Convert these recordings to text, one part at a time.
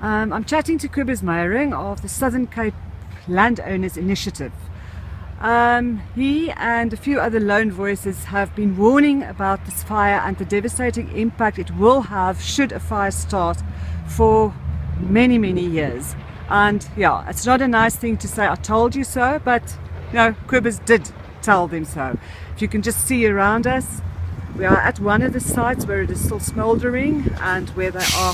I'm chatting to Cobus Meiring of the Southern Cape Landowners Initiative. He and a few other lone voices have been warning about this fire and the devastating impact it will have should a fire start for many years. And yeah, it's not a nice thing to say I told you so, but no, Cobus did tell them so. If you can just see around us, we are at one of the sites where it is still smouldering and where they are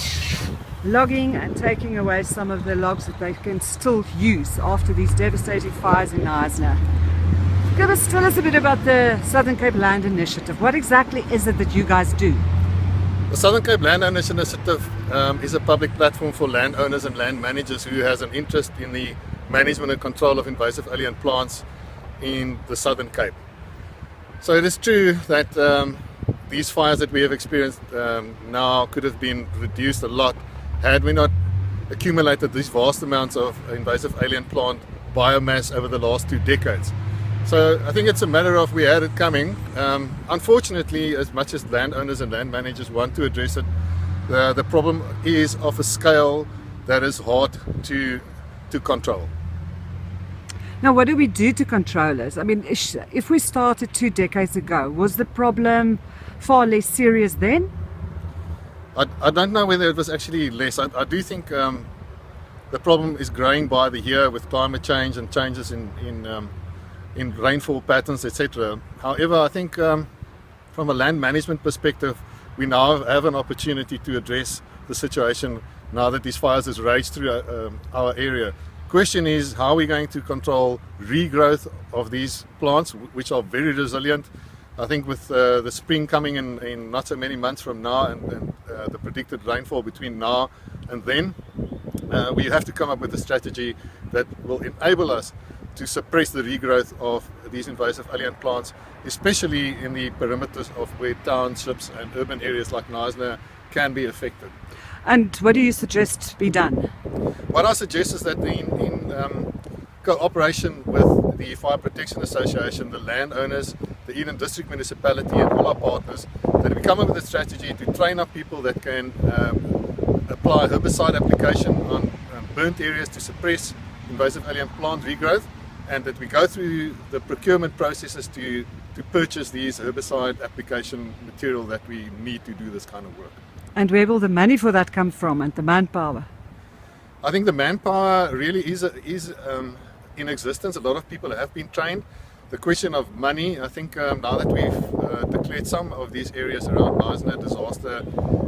logging and taking away some of the logs that they can still use after these devastating fires in Knysna. Cobus, tell us a bit about the Southern Cape Land Initiative. What exactly is it that you guys do? The Southern Cape Landowners Initiative is a public platform for landowners and land managers who has an interest in the management and control of invasive alien plants in the Southern Cape. So it is true that these fires that we have experienced now could have been reduced a lot had we not accumulated these vast amounts of invasive alien plant biomass over the last 2 decades. So I think it's a matter of we had it coming. Unfortunately, as much as landowners and land managers want to address it, the problem is of a scale that is hard to control. Now, what do we do to control it? I mean, if we started 2 decades ago, was the problem far less serious then? I don't know whether it was actually less. I do think the problem is growing by the year with climate change and changes in rainfall patterns, etc. However, I think from a land management perspective, we now have an opportunity to address the situation now that these fires has raged through our area. Question is, how are we going to control regrowth of these plants, which are very resilient? I think with the spring coming in not so many months from now and the predicted rainfall between now and then, we have to come up with a strategy that will enable us to suppress the regrowth of these invasive alien plants, especially in the perimeters of where townships and urban areas like Knysna can be affected. And what do you suggest be done? What I suggest is that in cooperation with the Fire Protection Association, the landowners, the Eden District Municipality and all our partners, that we come up with a strategy to train up people that can apply herbicide application on burnt areas to suppress invasive alien plant regrowth, and that we go through the procurement processes to purchase these herbicide application material that we need to do this kind of work. And where will the money for that come from and the manpower? I think the manpower really is in existence. A lot of people have been trained. The question of money, I think now that we've declared some of these areas around Knysna disaster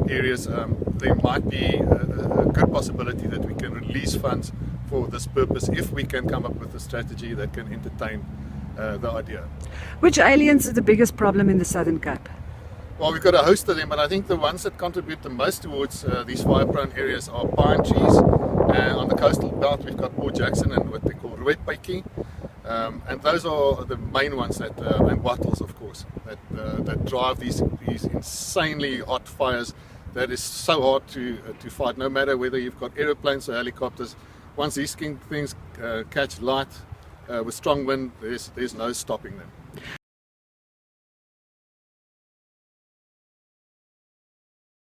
areas, there might be a good possibility that we can release funds for this purpose if we can come up with a strategy that can entertain the idea. Which aliens are the biggest problem in the Southern Cape? Well, we've got a host of them, but I think the ones that contribute the most towards these fire-prone areas are pine trees. On the coastal belt, we've got Port Jackson and what they call Roetpytjie. And those are the main ones that, and wattles, of course, that drive these insanely hot fires that is so hard to fight, no matter whether you've got aeroplanes or helicopters. Once these things catch light with strong wind, there's no stopping them.